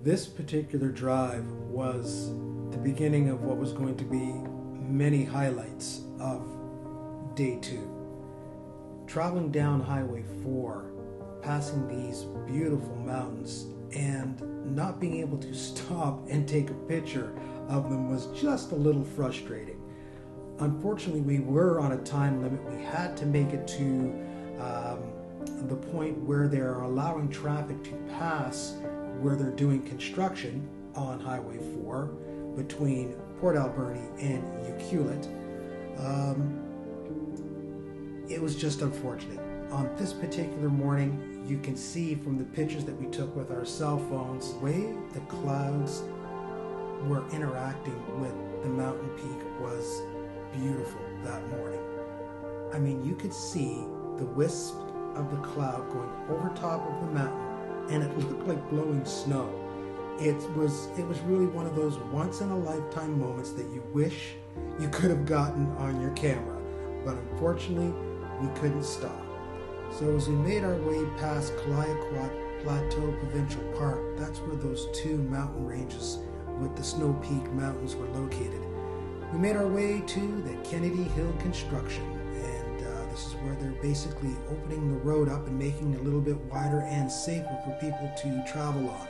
This particular drive was the beginning of what was going to be many highlights of day 2. Traveling down Highway 4, passing these beautiful mountains, and not being able to stop and take a picture of them was just a little frustrating. Unfortunately, we were on a time limit. We had to make it to the point where they're allowing traffic to pass where they're doing construction on Highway 4 between Port Alberni and Ucluelet. It was just unfortunate. On this particular morning, you can see from the pictures that we took with our cell phones, the way the clouds were interacting with the mountain peak was beautiful that morning. I mean, you could see the wisp of the cloud going over top of the mountain, and it looked like blowing snow. It was really one of those once-in-a-lifetime moments that you wish you could have gotten on your camera, but unfortunately, we couldn't stop. So as we made our way past Ucluelet Plateau Provincial Park, that's where those 2 mountain ranges with the Snow Peak Mountains were located. We made our way to the Kennedy Hill construction, and this is where they're basically opening the road up and making it a little bit wider and safer for people to travel on.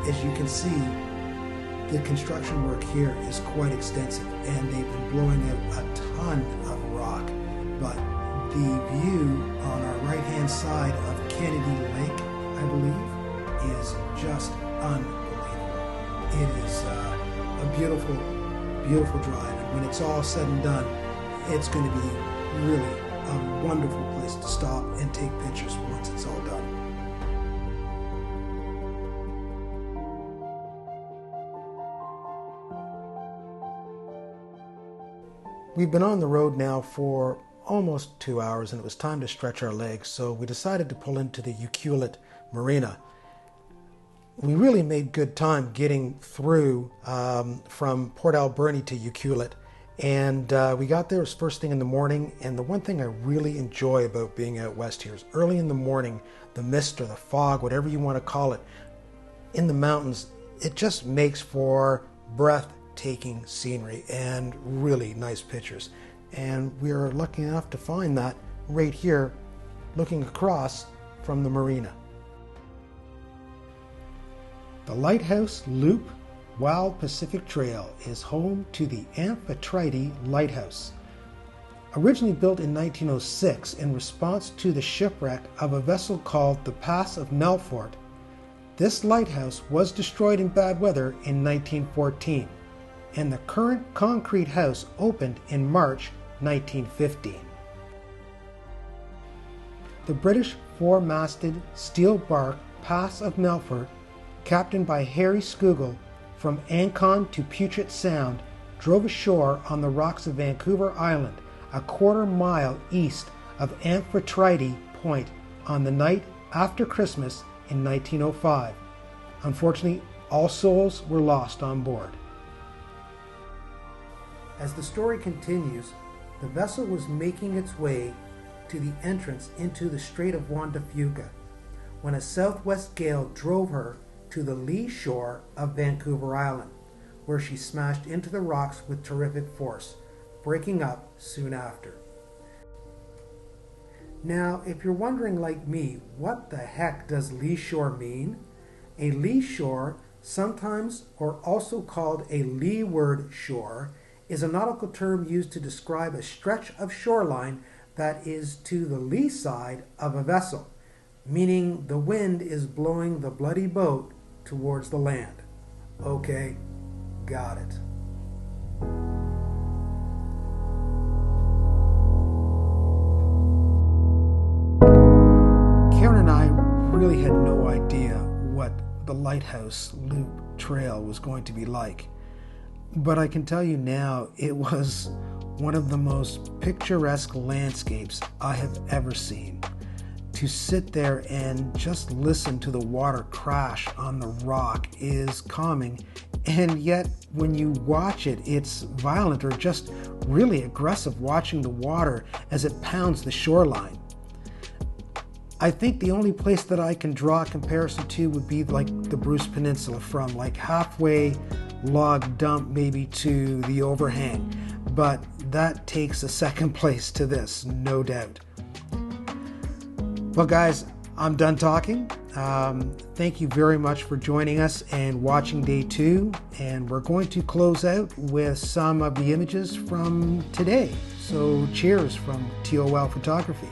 As you can see, the construction work here is quite extensive, and they've been blowing out a ton of rock. But the view on our right-hand side of Kennedy Lake, I believe, is just unbelievable. It is a beautiful, beautiful drive, and when it's all said and done, it's going to be really a wonderful place to stop and take pictures once it's all done. We've been on the road now for almost 2 hours, and it was time to stretch our legs, so we decided to pull into the Ucluelet Marina. We really made good time getting through from Port Alberni to Ucluelet, and we got there, it was first thing in the morning. And the one thing I really enjoy about being out west here is early in the morning, the mist or the fog, whatever you want to call it, in the mountains, it just makes for breathtaking scenery and really nice pictures. And we are lucky enough to find that right here, looking across from the marina. The Lighthouse Loop Wild Pacific Trail is home to the Amphitrite Lighthouse. Originally built in 1906 in response to the shipwreck of a vessel called the Pass of Melfort, this lighthouse was destroyed in bad weather in 1914, and the current concrete house opened in March 1915. The British four-masted steel bark Pass of Melfort, captained by Harry Scougal, from Ancon to Puget Sound, drove ashore on the rocks of Vancouver Island, a quarter-mile east of Amphitrite Point, on the night after Christmas in 1905. Unfortunately, all souls were lost on board. As the story continues, the vessel was making its way to the entrance into the Strait of Juan de Fuca when a southwest gale drove her to the lee shore of Vancouver Island, where she smashed into the rocks with terrific force, breaking up soon after. Now, if you're wondering like me, what the heck does lee shore mean? A lee shore, sometimes or also called a leeward shore, is a nautical term used to describe a stretch of shoreline that is to the lee side of a vessel. meaning the wind is blowing the bloody boat towards the land. Okay, got it. Karen and I really had no idea what the Lighthouse Loop Trail was going to be like. But I can tell you now, it was one of the most picturesque landscapes I have ever seen. To sit there and just listen to the water crash on the rock is calming, and yet when you watch it, it's violent or just really aggressive, watching the water as it pounds the shoreline. I think the only place that I can draw a comparison to would be like the Bruce Peninsula, from like halfway log dump maybe to the overhang, but that takes a second place to this, no doubt. Well guys, I'm done talking. Thank you very much for joining us and watching day 2, and we're going to close out with some of the images from today. So cheers from TOL Photography.